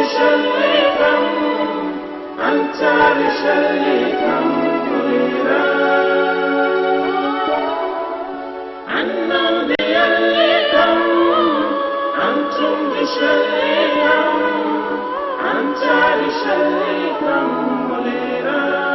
لشركم أنت لشركم منيرا أنتم ليلكم أنتم لشركم أنت لشركم منيرا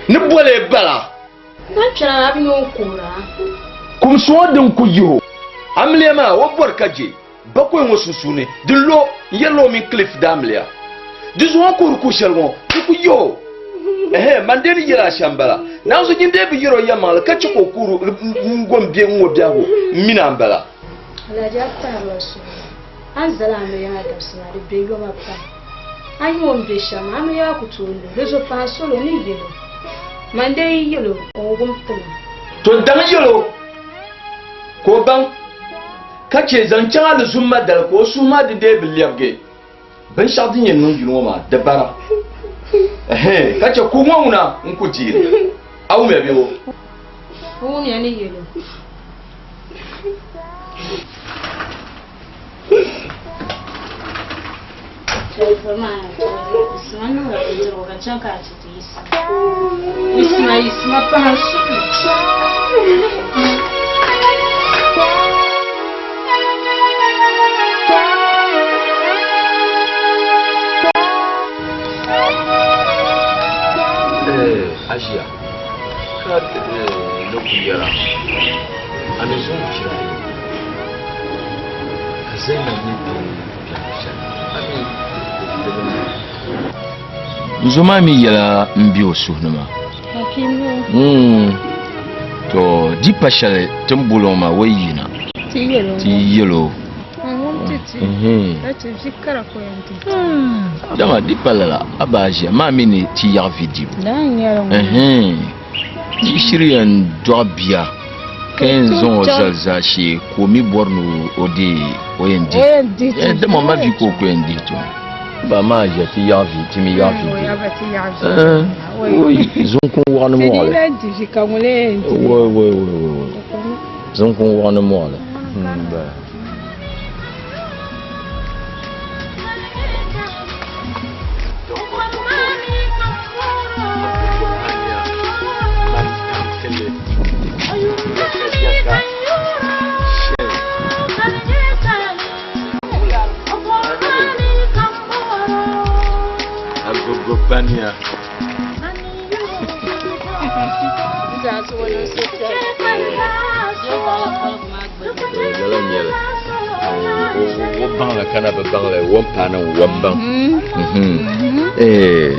Nibole bala. Nanchara abi no kura. Kum so den ku yo. Amlema wo borkaje. Bakoy mo susune. Dillo yello min cliff damlia. Dizo ko ku shelmo ku yo. Mandeni yira shambala. Nanzo nyinde bi yiro yamal ka ci ko kuru ngom bi ngo biago minambala. La jatta masu. Anzala me ya da sina de be yo ma pa. Anyo mbe shama me ya kutunde. Rezo pa solo ni yelo. Mande yelo o gumtum. To dan yelo. Ko ban kace zancan alzumma dal ko suma de de bilyabge. Ban shadin yen non juno ma da bara. Kace ku mauna in ku jire. Awu me biwo. Ko ne ne yelo. Isma passo. Asia, kat no kuyara. Ane zon kira. Zoma mi yala mbio suhnuma. To di pashale tembulo ma wayina. Ti yelo. Dama di palala abaja ma mini ti ya video. Ti shiriyan dobia 15 ans zalza shi komi borno odi oyendi. Dama ma vi ko kwendi to. Ba ma ya ti ya vi ti mi ya vi. Oui, zonkon wana mo ale. Oui. Zonkon wana mo ale. Ba. Bania.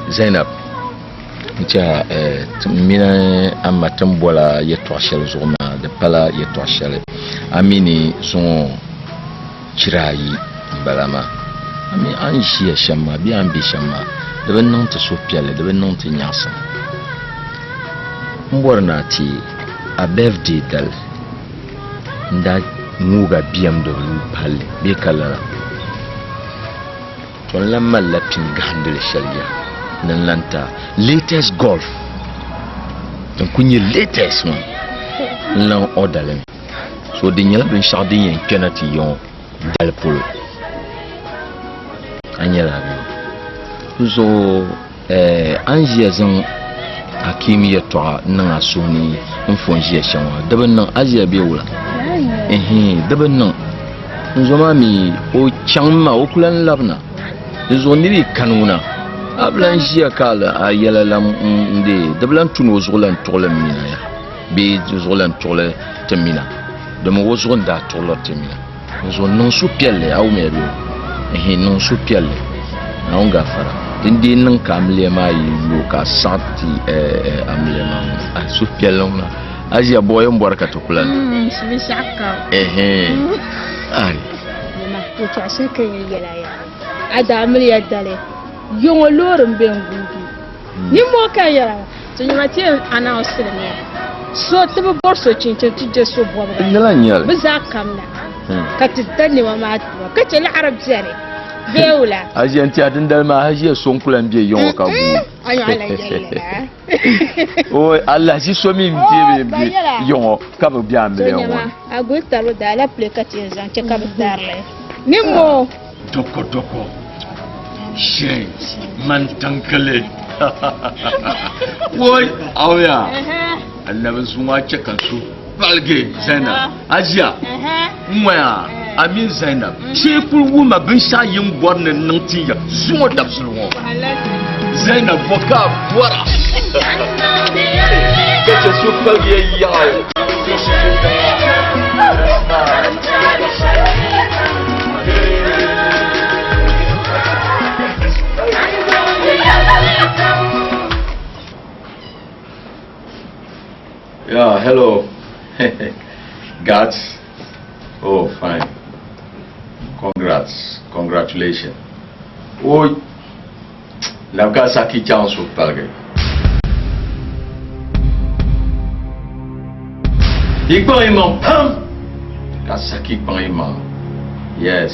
Zainab ncha mina amatam bola yeto shel zoma de pala yeto shel amini son chirayi balama ami anji shama bi ambi shama de ben non te sopiale de ben non te nyasa mbornati a birthday dal nda muga BMW palle be kala ton la malla pin gandel sharia nan lanta latest golf ton kunye latest one lan odalen so de nyala ben chardin yen kenati yon dal polo anyala bi so anjia zan akimi ya to nan asuni mfonji shanwa daban nan aziya be wula daban nan nzoma mi o chamma o kulan labna zo ni kanuna ablan jia kala ayala lam nde daban tuno zulan tolan mina ya be zulan tolan temina de mo wozon da tolan temina zo non su pielle au mebe non su pielle na onga fara dindi nan kamle ma yi ka santi amlema su pielle na asia boyo mborka to kulan sibi shaka ai ma ko ta shaka yela ya ada amriya dale yongo lorum be ngundu ni mo kan yara to nyama ti ana australia so to borso chinche tije so bo ba ngala nyal biza kamna ka titani wa ma ka ce la arab zare beula asia nti adin dal ma asia son kulan be yongo ka bu ayo ala yela o Allah si so mi be yongo ka bu bia mele yongo agusta ro da la plekati zan che ka darle nimbo doko shen man tankale woi awya annabi sunwa ce kansu balge Zainab ajiya mwaya amin Zainab ce kurwu ma bin shayin bornin nan tiya zuwa dabsulwo Zainab boka bora kace su balge yawo Yeah, hello. Guards. Oh, fine. Congratulations. Oh, Nagasaki chance of Palgay. Ikpaimam, pam! Nagasaki Paimam. Yes.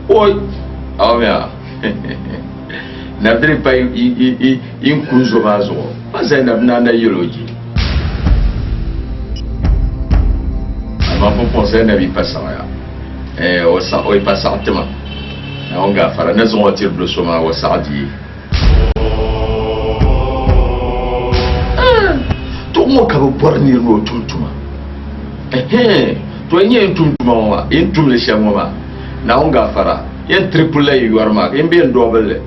Oh, yeah. Nadri pai in kunzo bazo. Zainab nana yoloji. Ama popo Zainab yi pasaya. O sa o pasatema. On ga fara na zo watir blosoma wa saadi. To mo ka borni ro tumtuma. To nye tumtuma wa, intumle shamwa. Na on ga fara. Yen triple yi warma, yen be double.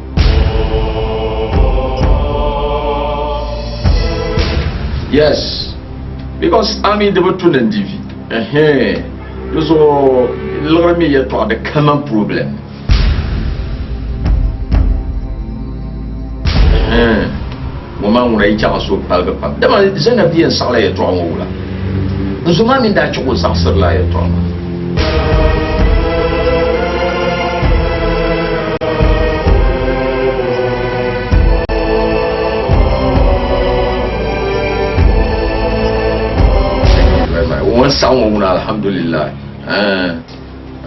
Yes, because I'm in the Butun and Divi. Dus lormi je toch de common problem. Moment où il y a so palga pa. Dama zena bien sala ya toa wala. Nzuma min da chuko saksar la ya toa. Wan sawo wala alhamdulillah.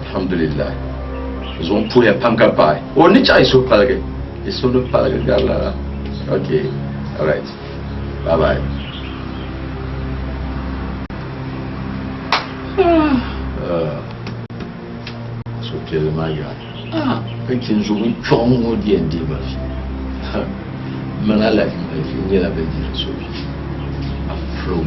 Alhamdulillah. Zon pour ya pamka pa. O ni chai so palga. Iso no palga gala. Okay. All right. Bye-bye. So tell my guy. Quand je vais prendre au bien dit ma fille. Malala, il y a la belle dire so. A flow.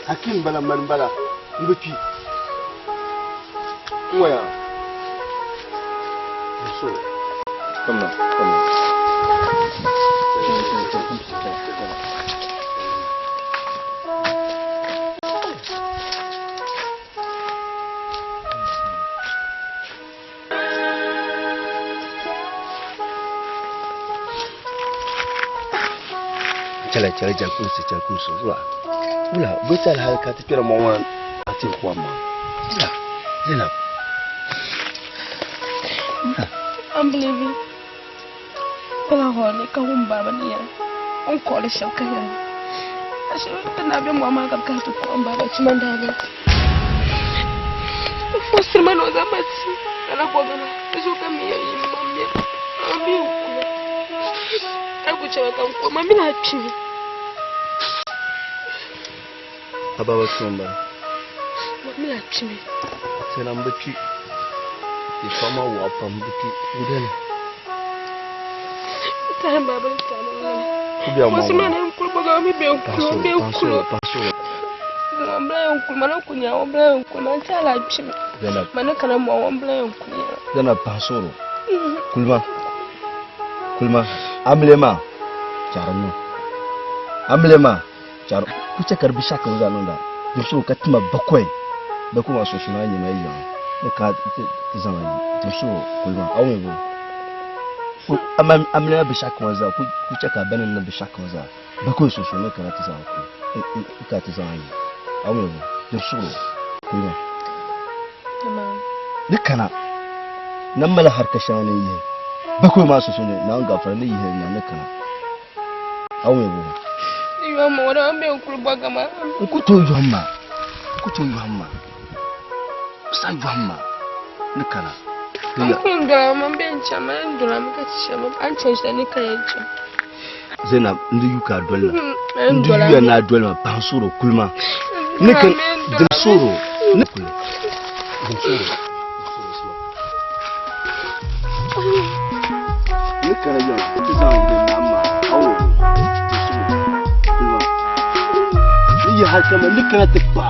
Hakim bala manbala mbuki waya so Come on. Chala jakunso ula betal hal ka tipira mawan ati kwama ula Zainab Unbelieving. Kala hone ka baba ni ya. On kole shauka ya. Ashe tana be mu amma ka to ko baba ci man da ba. Foster man o zamati. Ala ko gana. Zo ka mi ya yi mammi. Abi ku. Aku cewa kan ko mammi na ci. Ababa tumba. Mammi na ci. Sai nan baki. Ifama wa pambuki udene. Tahan baba kana. Kubia mama. Wasimana mkulu baga mi be ukulu. Paso. Mbla yonkulu mana kunya mbla yonkulu man chala chimi. Zainab. Mana kana mo mbla yonkulu. Zainab pasoro. Kulma. Amlema. Charno. Amlema. Char. Kucha karbi shaka uzanonda. Dusho katima bakwai. Bakuma so shuna nyima yiyo. Ka zama dusho kulma awengo. Amlema bishaka waza kucha ka banan na bishaka waza. Bakwai so shuna kana tizama ku. Ka tizama yi. Awengo dusho kulma. Tamam. Dukana nan mala harka shane yi. Bakwai ma so shune na gafara ne yi na nakana. Awengo. Iyo mo wala be ukulu baga ma. Kuto yomma kucin Muhammad sai Muhammad nikana kun da man ben chama ndura muka chama an change ni kayanci Zainab ndi yuka dolna ndi yuka na dolna pansuro kulma nikan dimsuro nikule dimsuro nikana yo tizan de nama awo dimsuro kulma ni hakama nikana tikpa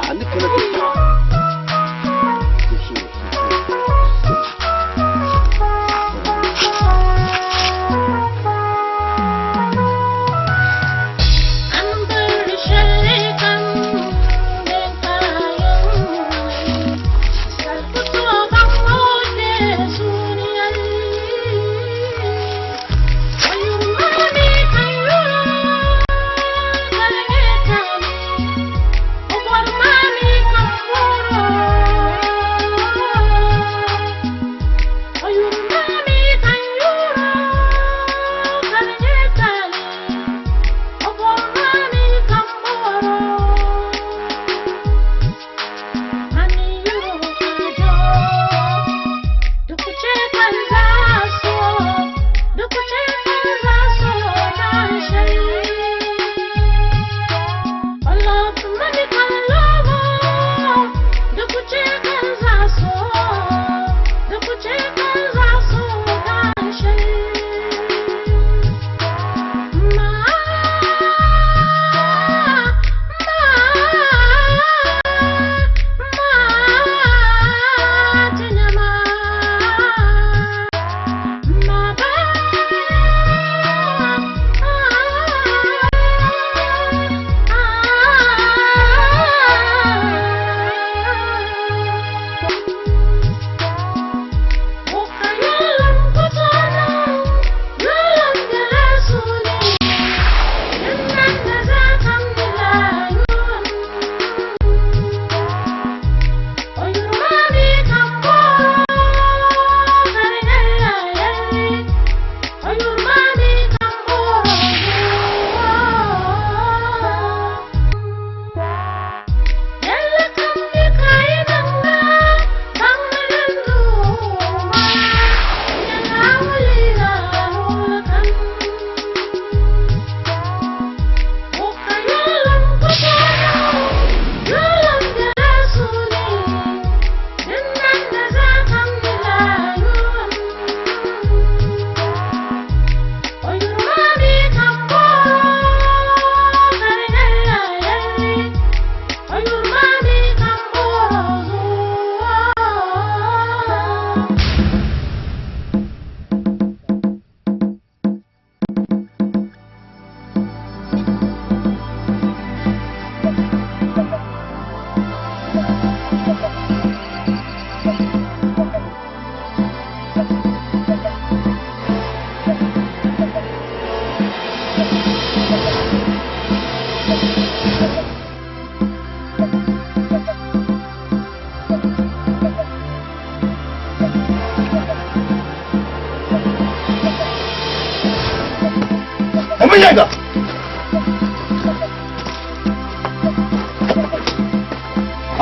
Omenyaga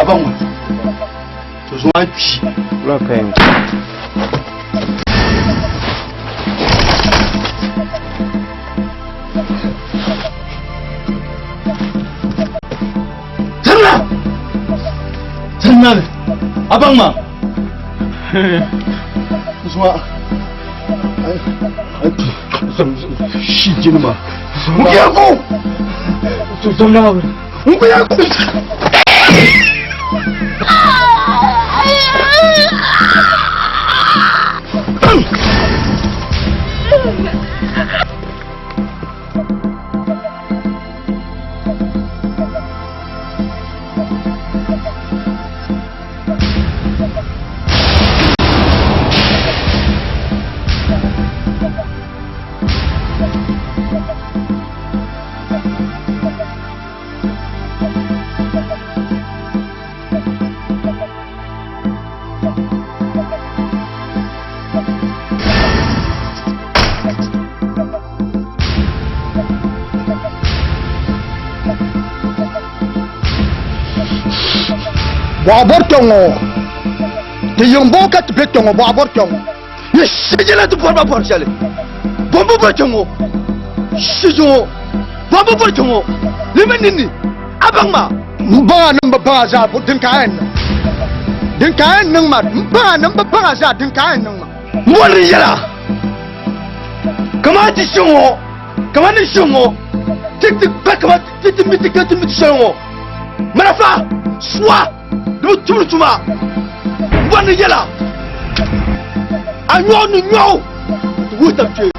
Abangwa Tuzwanchi Lokain Tanna Abangma Tuzwa Shijinma Mugiyaku Tuzona Mugiyaku Bo abortongo. Te yombo kat betongo bo abortongo. Ye sejela tu porba porchale. Bombo portongo. Sijo. Bombo portongo. Limenini. Abangma. Mba namba ba za bo din kaen. Din kaen nang mat. Mba namba ba za din kaen nang mat. Mori yala. Kama ti shongo. Kama ni shongo. Tik tik ba kama tik tik mit shongo. Marafa. Swa. Do tuma. Mori yala. Anyo no nyo. Wuta che.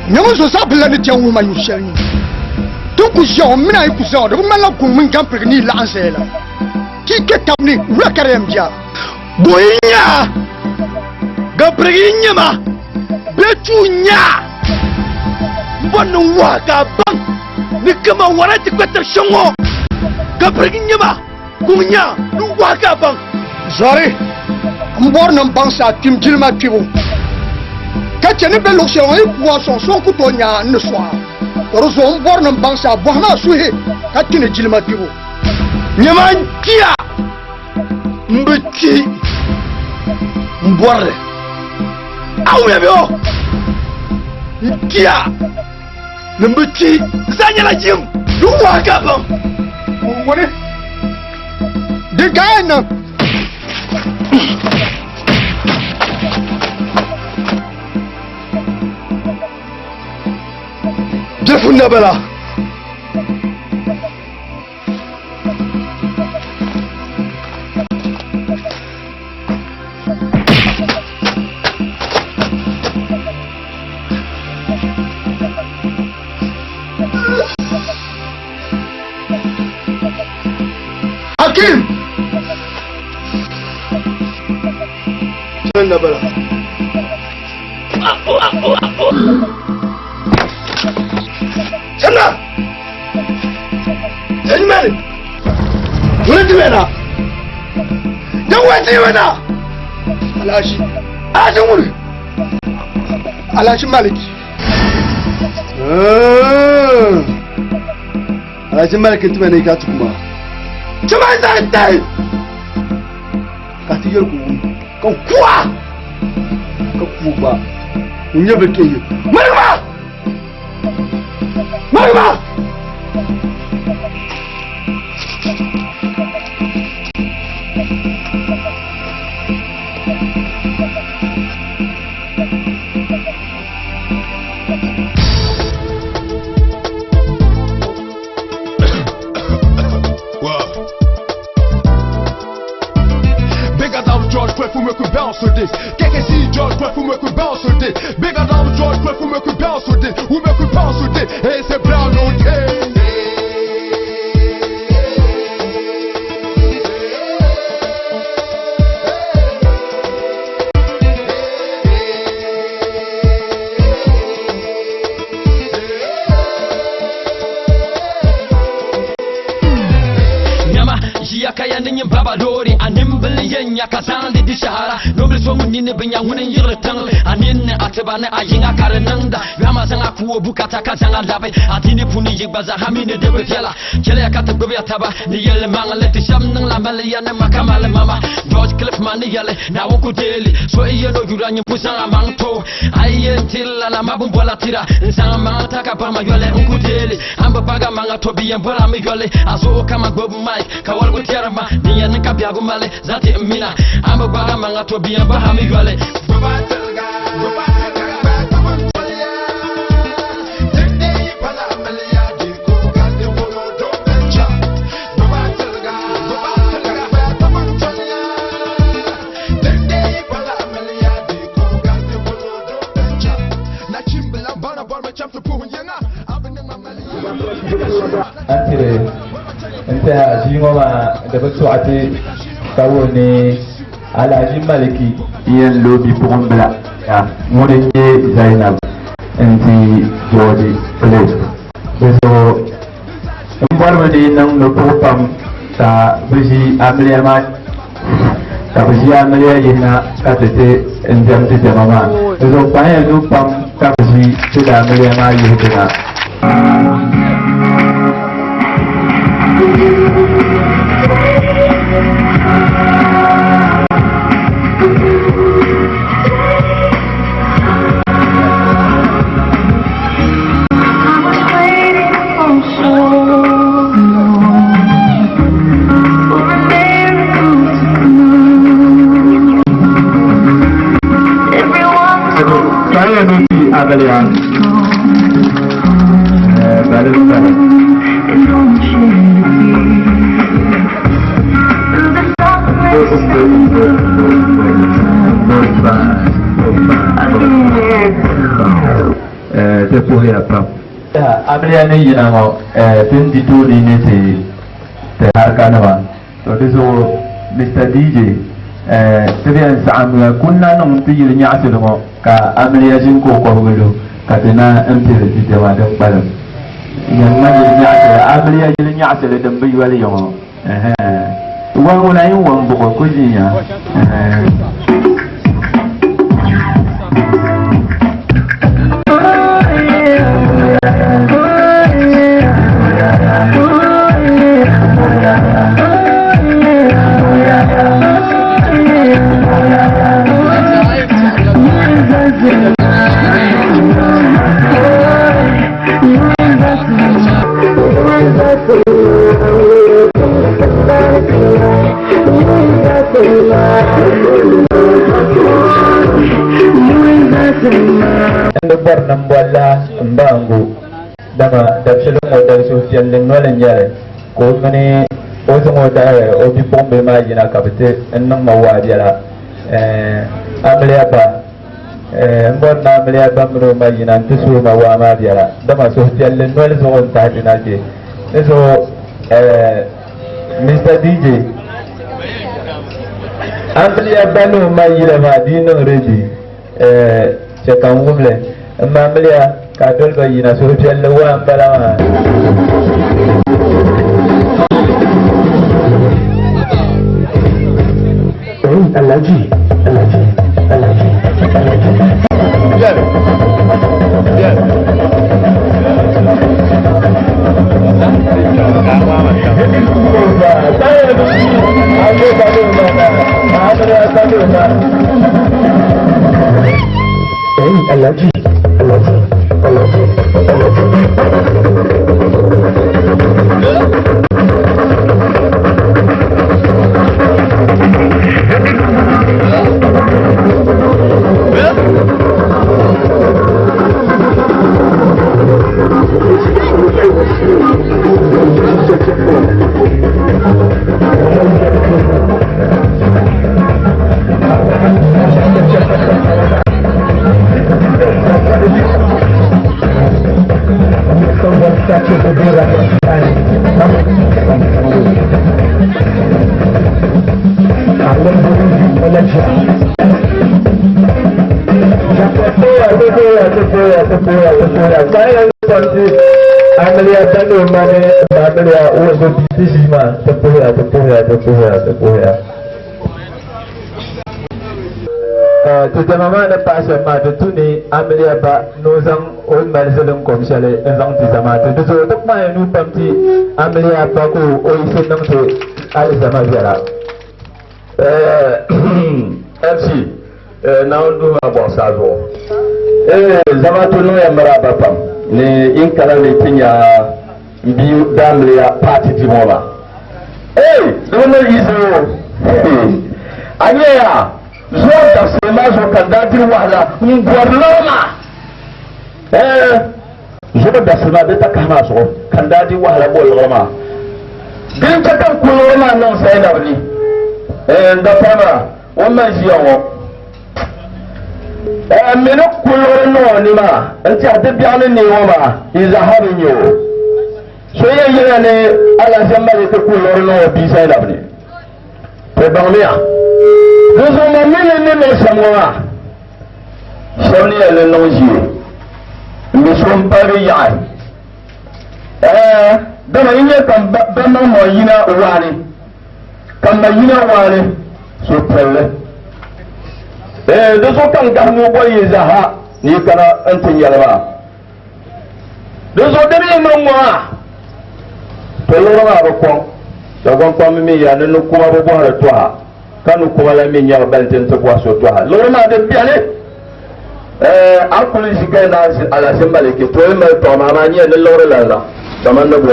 Nyamu so sa bla ni tian wu ma yu shani. Tu ku jo mina ku so de ma la ku min kan pre ni la ansela. Ki ke tamni rakarem ja. Boinya. Gabrinya ma. Betunya. Wanu waka bang. Ni kama warati kwetar shongo. Gabrinya ma. Kunya. Nu waka bang. Sorry. Mbor nam bangsa tim jilma kibu. Kachene be lokse on poisson so ku to nya ne soa. Orozo mbor nam bangsa bohna suhe kachene jilma kibu. Nyamantia. Mbiti. Mbore. Awu ya bio. Kia. Mbiti. Zanya la jim. Nu waka bang. Ngone. De gaena. Jefuna bela. Hakim. Jefuna bela. Sana. Senmeri. Wulati wena. Jawati wena. Alashi. Ajumuri. Alashi Maliki. Alaji Maliki tumene ikatukuma. Chama zante. Kati yorku. Ko kwa. Ko kuba. Unyebe keye. Marima. Marima. KKC George, pour me couper en sauté. Big Adam George, pour me couper en sauté. Ou me couper en sauté. Et c'est blanc noté. Kaya ninyi baba dori anim bilyen ya kazande di shahara nobel so mun ni binya hunin yirtan anin atbane ayinga karenanda yama sanga kuwo bukata kazanga labai atini puni yigbaza hamine de befela kele ya kata gobe ataba ni yele mangale ti shamnang la maliya na makamal mama George Cliff man ni yele na woku deli so iye no yuranye pusanga mangto ayen tilla la mabumbola tira nsanga mangata ka parma yele unku deli amba baga manga tobiyen bola mi yele aso kama gobu mike kawalgo ma niya nika biago male zati mina amba bara manga to biya ba hami yole انت جيما دبتو عتي كوني على جمالكي يلو بيبون بلا يا موريكي زينب انت جوجي بليز بسو مبارمني نم نبوكم تا بجي امليما تا بجي امليا ينا كاتتي انجم تجمعما بسو بايا نوبام كابجي تدا امليما يهدنا Amalia. C'est pour y apprendre. Amalia ne yinango tinti to ni ne te harkanwa. So this Mr. DJ tabian sa'amga kunna non tiyil nyaasilugo ka Amalia jin ko ko welo katena empire ti de wada balam yamma ni nyaasile Amalia jin nyaasile dum bi wali yo wa wala yin wan bu ko jinya Lebar nambuala mbangu dama dapselu modal social lengwala nyale ko mani ozo modal obi bombe ma yina kapite ennan mawadiala Amalia ba mbon na Amalia ba mro ma yina tusu ma wa ma diala dama social lengwala zo on ta dinake so Mr. DJ Amalia ba no ma yila ma dino ready Cekan wumle amma Amalia ka dolba yina so telle wa mbala Alaji Amalia tanu mane Amalia uzo bisima tepuya Tuta mama na pasa ma de tuni Amalia ba nozang on malzelum komshale nzang tizama to zo tok ma nu pamti Amalia ba ko o isen nang to ali sama jara MC na ndu ma bo sazo zama to no ya maraba pam ni in kala ni tinya biu Amalia party timola dono izo anya zuwa da sema zo kan dadir wala ngorloma zuwa da sema da ta kama so kan dadir wala boloma din ta kan kuloma nan sai da ni da fama wannan jiyawo meno kulorno ni ma anti hada bi'anin ne wa ma izaharin yo so yayin ne ala jama'a ta kulorno bi sai da ni to ba miya Nous avons mis les Samoa. Sonny et le non-jier. Nous sommes pas les yai. Dans la ligne, comme Bama Moyina Wani. Comme Mayina Wani. So prele. Nous sommes quand nous voyons Zaha. Ni kana Antinyalama. Nous avons donné mon moi. Pelora Bokon. La compagnie Mia ne nous couvre pas le toit. Kanu kuma la min ya balten to kwa so to ha lo ma de biale akuli sikai na ala sembale ke to ma to ma ma ni ne lo la la taman no bo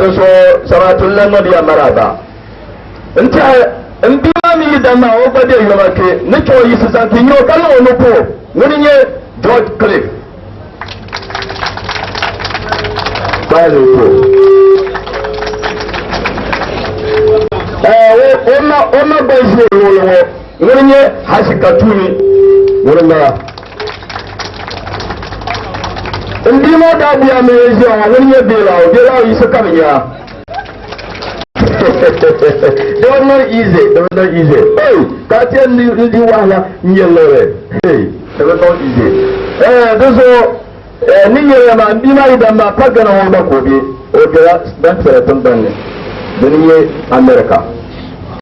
do so salatul la no dia maraba nta mbi ma mi da ma o bade yo ma ke ne to yi sa ki yo kala no ko wani ne George Cliff báyìí tó ọmọ bá ìṣe ìwọlọ́wọ́ wani ne Hasikatuni wani mara ndi ma da buya mai yaji a wani ne bela yi suka miya they were not easy. Hey, Katia Ndi Wala Nyelore. Hey, they were not easy. Those are Niyama and Bima Idama Pagana Wanda Kobi, Okera, that's a Tandan, the Nye America.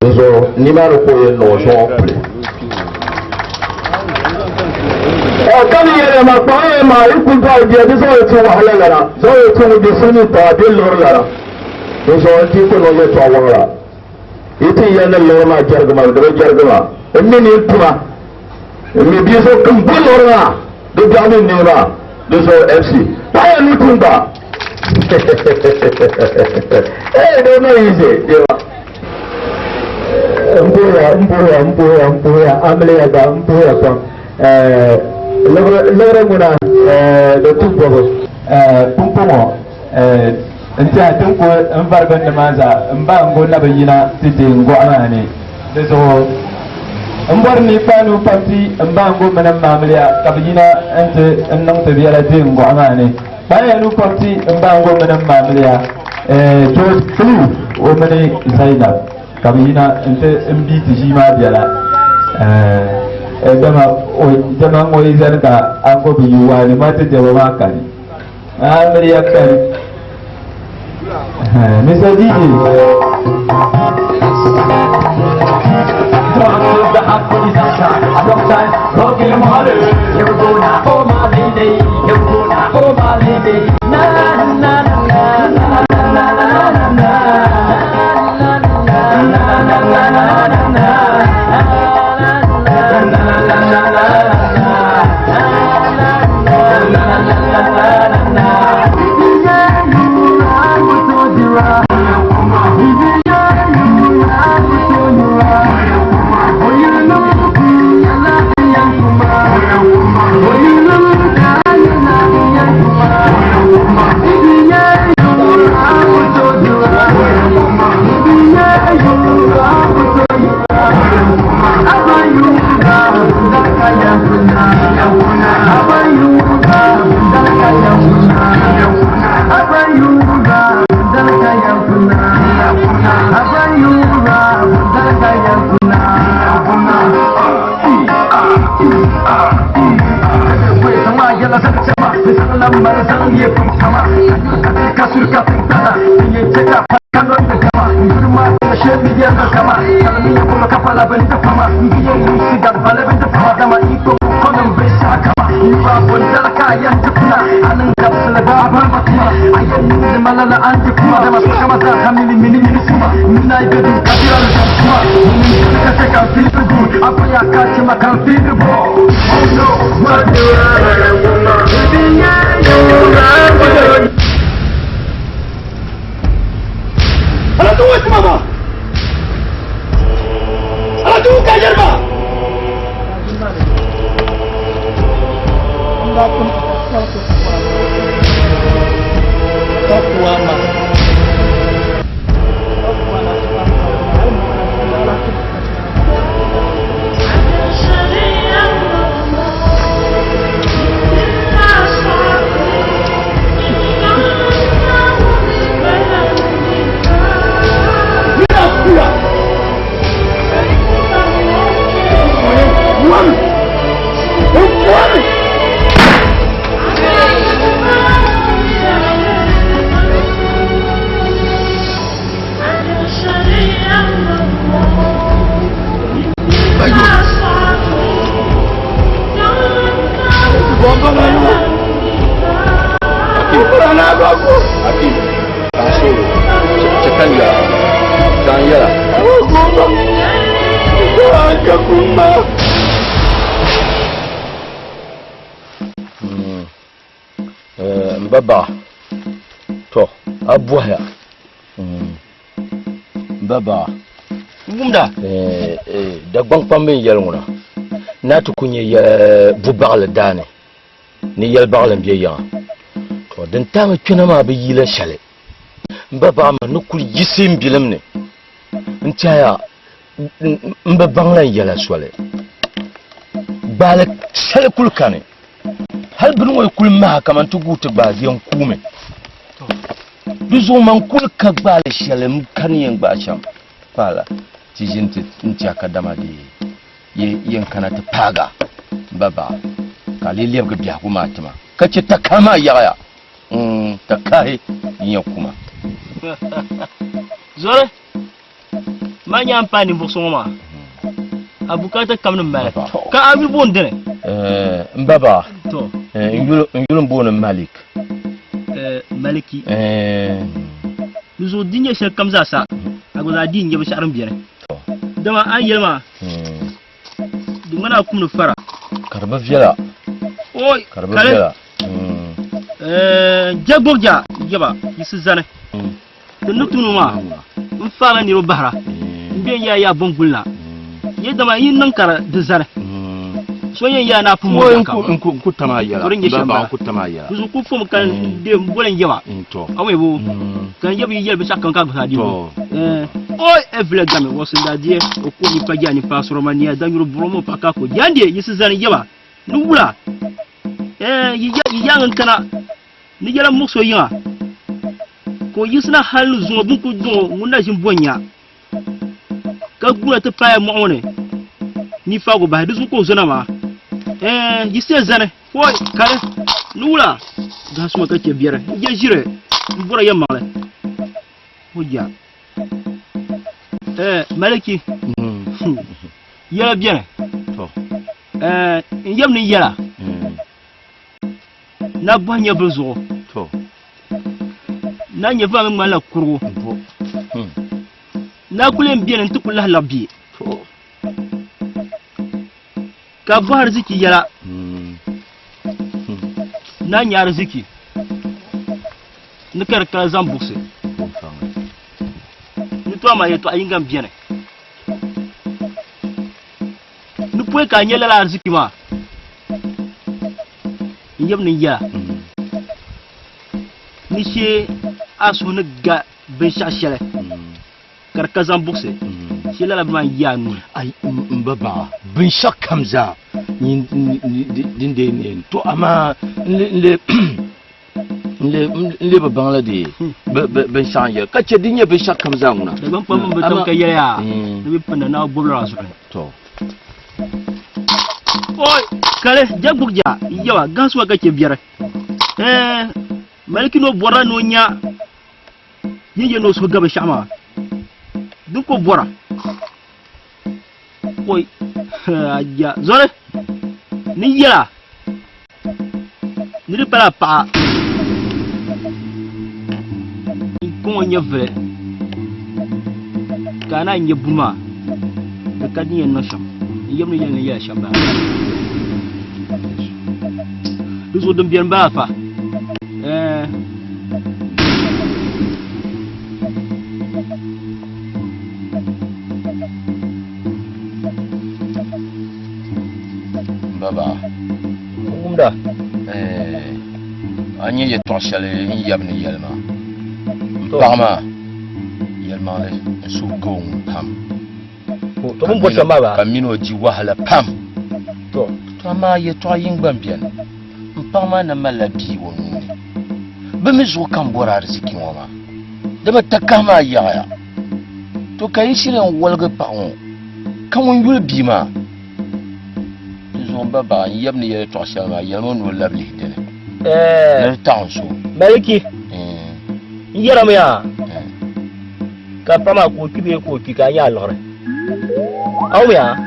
Those are Nimaro Koyen no Jean Play. Coming here, my poema, you could buy the other to Wahala, so to the Sunni Party Lora. Those are people who get to Awara. It is Yana Loma Jargama, the Jargama, a minute Puma. Maybe so complete Lora, the Jami Neva, those are FC. Why are you Pumba? Hey, they're not easy. Mpuya, Amelia, Mpuya, Loremuna, the two brothers, Pumpomo, nti atin ko in farban da maza in ba ngo na bayina titi ngo anani so in bar ni fanu parti in ba ngo manan mamliya kabina ante nan tabiya tin ngo anani baya nu parti in ba ngo manan mamliya George Clue o mane Zainab kabina ante mbi ti shi ma biala dama ngo izarka an go biyu wani mata da ba kan amriya kan Mr. DJ. Baba to abuha baba Bunda da gban pambe yelmuna na tu kunye bu bagle dane ni yel bagle biye ya to den tanga tuna ma bi yila shale mbaba ma nukul yisim bilamne ntaya mba banglan yala swale balak shale kul kane hal bin way kul ma kaman tu gutu ba diyan kume duzo man kul ka bale shale kan yen ba sham fala ti jinti ntia ka damadi yen kana ta paga baba kali liyam ga biya kuma tuma kace ta kama yaya ta kai yin kuma zore manya amfani bu soma abukata kamnin mala ka abi bon dene mbaba to ngulum bon malik maliki nuzo dinye shel kamza sa agoda dinye ba sharan biyare dama an yelma dumana kumnu fara karba fiala oy karba fiala jagboja yaba yisu zane da nutunu ma in fara ni bahra mbiyan ya bongulla ye dama yin nan kara da zane so yin ya na fumo ka ku tamayya ba ku tamayya ku ku fumo kan de bolen yaba to awai bo kan yabi yel be shakkan ka ga di oy evle game wasu da die o ko ni pa jani pa so romania da nyuro bromo pa ka ko jande yisu zane yaba nubula yangan kana ni jara muso yin ko yisna halu zuwa bun ku do nguna jin bonya ka gura ta paya mo one ni fago ba du ko zona ma yiste zane foi kare nula ga suma ka ke biyar je jire bura yamma le hoja maliki yala bien to yam ni yala na banya bezo to na nyeva min mala kuru na kulen bien ntu kullah labbi to ka bar ziki yala na nyar ziki ni kar zambukse ni to ma yeto ayingam bien ni poe ka nyela la ziki ma yam ni ya ni she asu ni ga be shashele karkazan bukse shi la ma ya nu ai mbaba bin shakamza ni dinde ne to ama le babangla de ben shanya kace dinye bin shakamza nguna da ban famun batam kai ya da bi fanda na bobla su to oy kale jagbugja yawa gansuwa kake biyar maliki no bora no nya yeye no so gaba shama duko bora oy aja zore ni yala ni para pa ko nya vre kana nya buma da kadin no sham yamni yelne ya shamba duso dum bien ba fa baba umda anye ye to shale yabni yelma pama yelma le su gong pam to mun bota ma ba kamino ji wahala pam to ma ye to yin gbambian pama na malabi wonu bimi zo kan bora arziki wama da ba takama yaya to kai shirin walga pawo kan won yul bima zo baba yabni ye to shalma yelma no labli dene ne tanso maliki yara ya ka pama ko kibe ko kika ya lore aw ya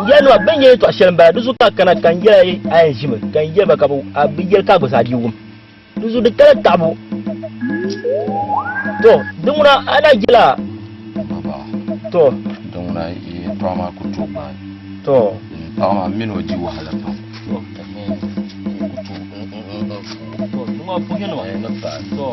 yanu abanye to shalba dusu ka kana kan yara ayin shime kan yaba ka bu abiyar ka ba sadi wum dusu da kala tabu to dumuna ana gila baba to dumuna e to ma ku to ba to pama mino ji wahala pa Numa punya no na pa to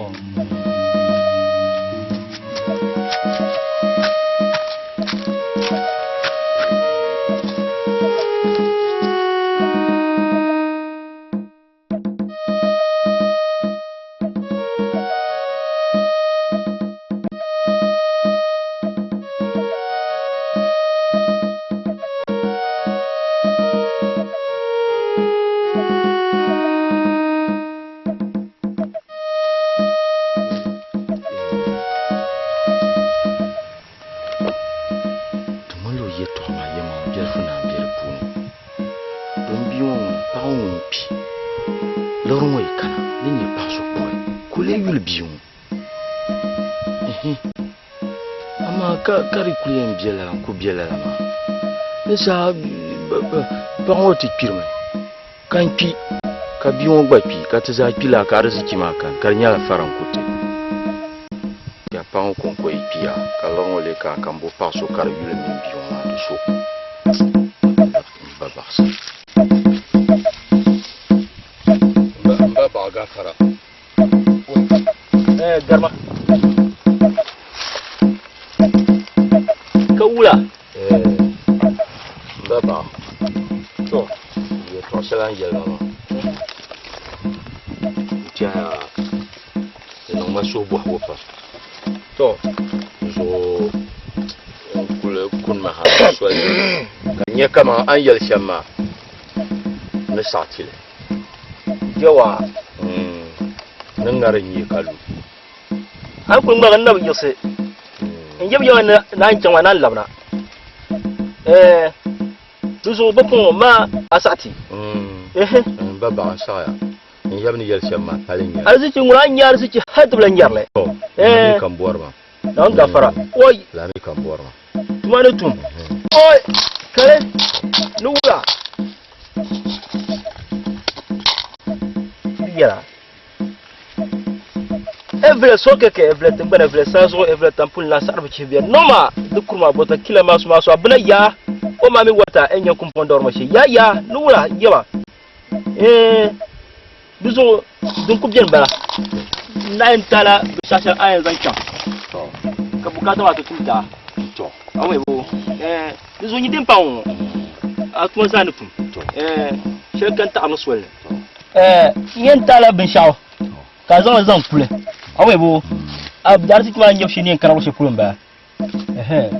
paŋ pi lɔri ŋɔ yi kana ni nyɛ paɣa so kpuɣi ka o lee yuli bia ŋɔ amaa ka di kuli yɛn biɛla n ku biɛla la maa ni saa paɣa ŋɔ ti kpirimi ka n kpi ka bia ŋɔ gba kpi ka ti zaa kpi la ka ariziki maa kani ka di nyɛla farankuti ya paŋ ŋɔ konko yi kpiya ka lɔri ŋɔ lee ka kan bo paɣa so ka di yuli mini bia ŋɔ maa di so ba baɣasa ba baɣa gafara garma ka wula ba baɣa to ya tɔɣ shɛli an yɛli maa tiɛha di niŋma suhubɔhigu pam to zuɣu n kuli kunimi ha soli ka nyɛ kama an yɛli shɛm maa ni saɣatili yawa ni ŋari nyɛ ka lu an kuli ŋmari nabi yiɣisi n yɛbi yawa na n chɛŋ wa na n labina di zuɣu bi puŋ ma a saɣati ba baɣa saɣaya n yɛbi ni yɛli shɛm maa pali nyɛli ariziki ŋuna an nyɛ ariziki hali ti bila nyɛrili lami kan bɔri ma na n gafara oi lami kan bɔri ma tuma ni tum oi kale ni wula yɛla evle sokeke evle tingbana evle sazo evle tampul na sarbi chibia noma de kurma bota kila masu abuna ya o mami wata enya kumpondor mashi ya nula yawa duzo dun kubjen bala na entala bishasha ayan zanka to ka bukata wata tumta to awe bo duzo ni dimpa on atmo sanufum to shirkan ta amuswal yen tala bin shaw ka zan kule awe bo abdar sikma nyef shini kan rawshe kulun ba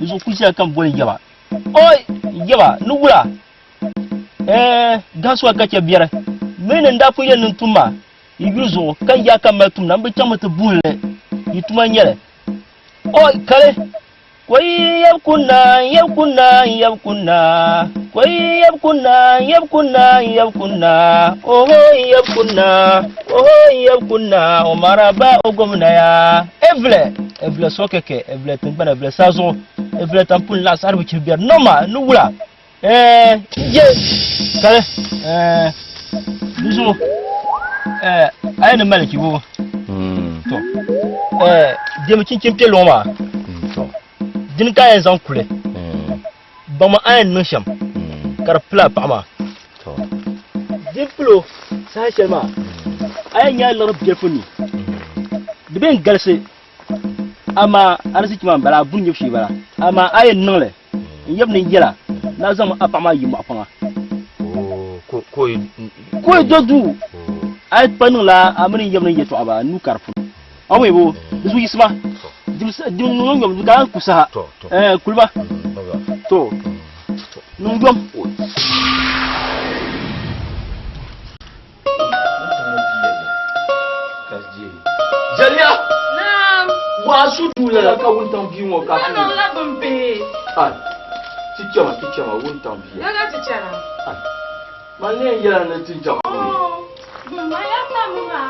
bizo kuja kan bolin yaba oi yaba nugula gaswa kace biyar menen da fuyen nun tuma ibizo kan ya kan matum nan bi tamata bunle yituma nyere oi kale kwai yabkunna kwai yabkunna oho yabkunna o maraba o gomna ya evle sokeke evle tingbana evle sazo evle tampul la sarbi chibiyar noma nugula ye kale bizo ayna maliki bo to dem cincin pelo ma to din kayan zan kule ba ma ayan nun sham kar pla pama to din plo sa shema ayan ya larab gefuni diben galse ama arziki man bala bun yefshi bala ama ayan nun le yebni jela na zama apama yima apama ko dodu ay panu la amri yebni yeto aba nu karfu awe bo bisu yisma dim no ngom ka kusa kulba to nungom Jalia naam wa su dula ka wuntan biwo ka fu ana la bombe tichama wuntan biwo daga tichara mane yara na tichama ma ya ta muma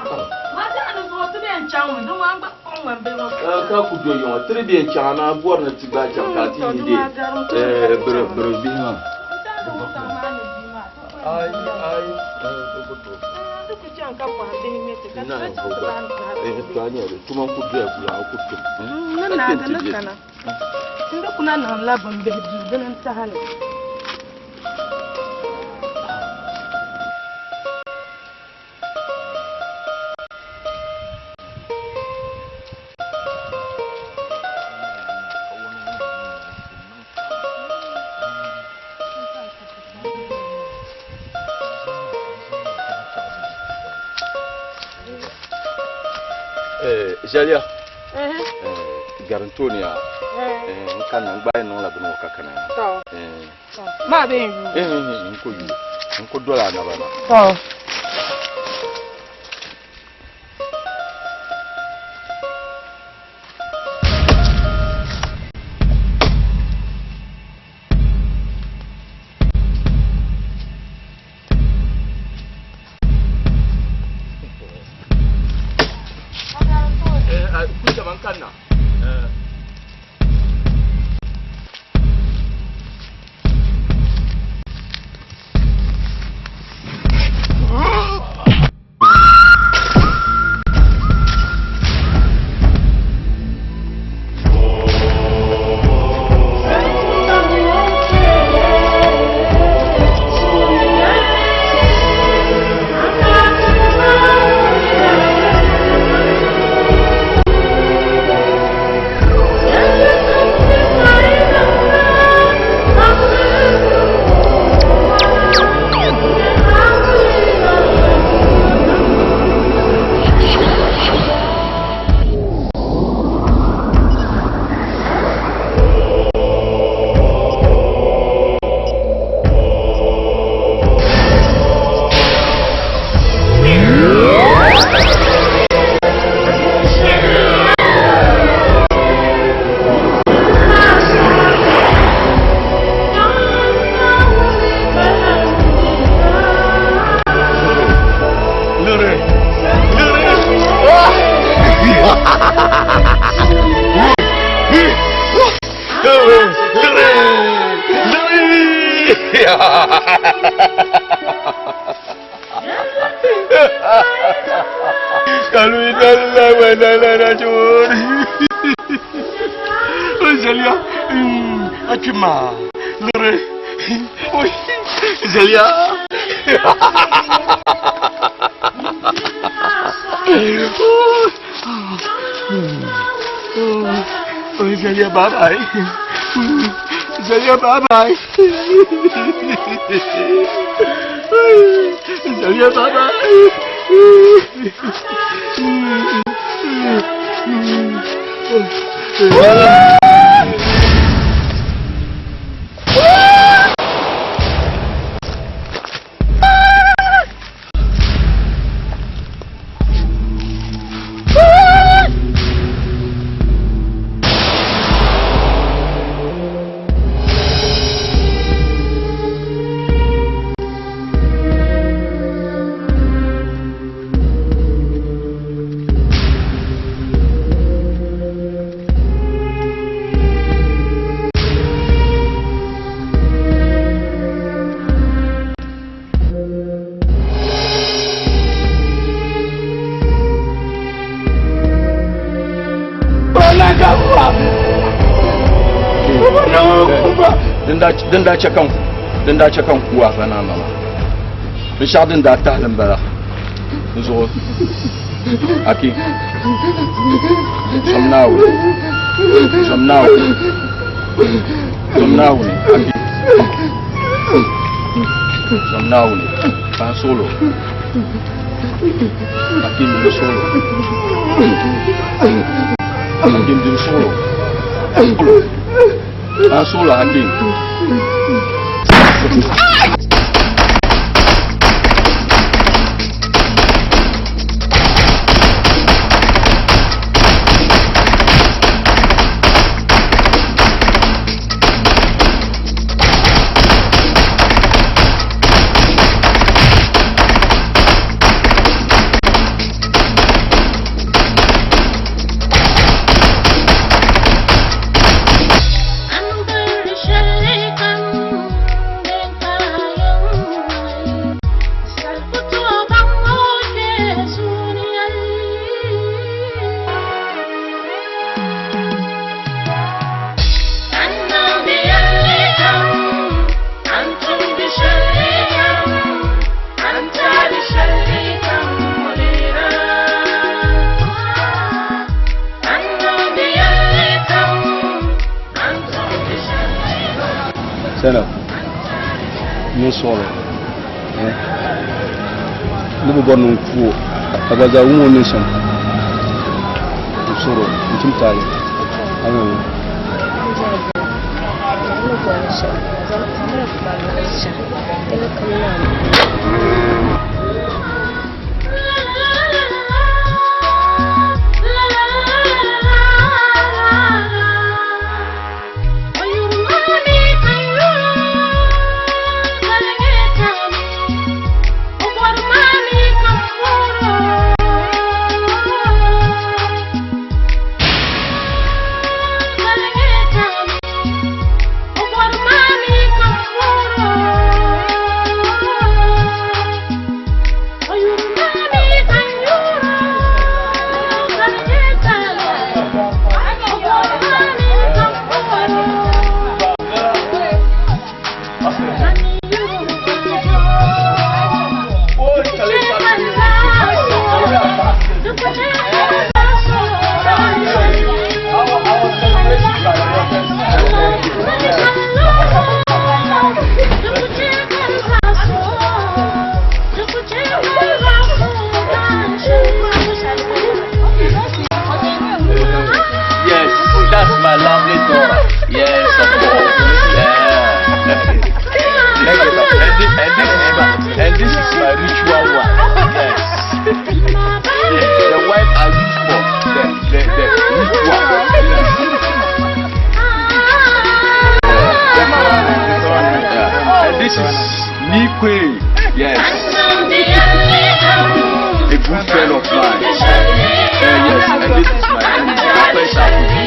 ma ta no so to ben chawu do wa ba on wa be mo ka ku do yo tre bien chama bor na tiba chaka ti ide bro bima ai ku chan ka pa de ni mete ka ta to anya de tuma ku do ya ku to na kana tunda kuna na laban be du nan ta hali Jalia Garantonia kan nang bay non la bunu kakana ma be nko dola na bana Kalau ini adalah racun. Zelia, acima, lere, oi, Zelia. Oh, Zelia, bye bye. Zelia, bye bye. Zelia, bye bye. Denda cekan kuwa fana mama. Richard denda tahlan bala. Zo. Aki. Somnaw. Ni aki. Somnaw ni. Pan solo. Aki ni solo. Aki ni solo. Pan solo aki. Sana no solo lubu borno fu abaga umo nation solo ntimtale ayo Yes. A good friend of mine. Yes, and this is my enemy.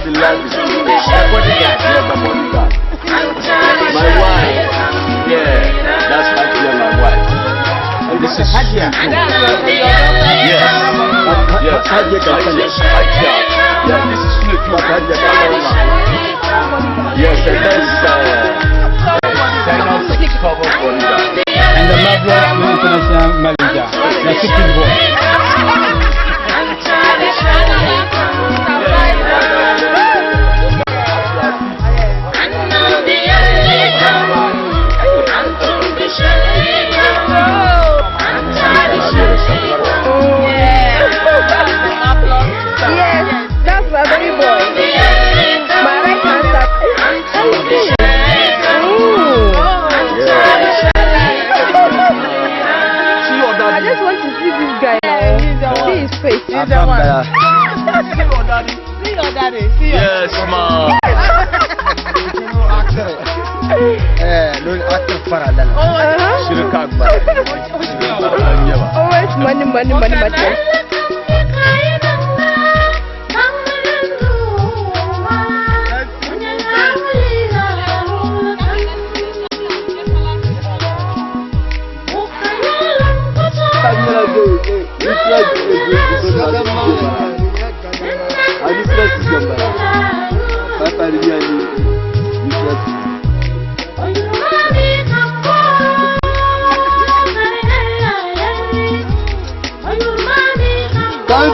have 11. My bodyguard. My wife. Yeah, that's Hadia, my wife. And this is Hadia. Yes. Yes. Hadia. Yeah, this is Flip. Hadia. Yes, and that's cover for that. And the Mabro International Manager, the Supreme Board. Yes, that's my baby boy. My right hand side. I just want to see this guy now. See his face. He's the one. See your daddy. Yes, mom. Always money.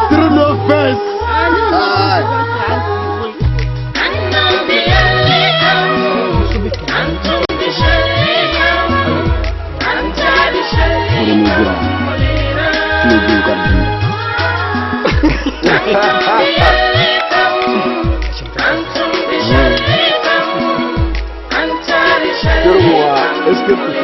Through no fence. Est-ce que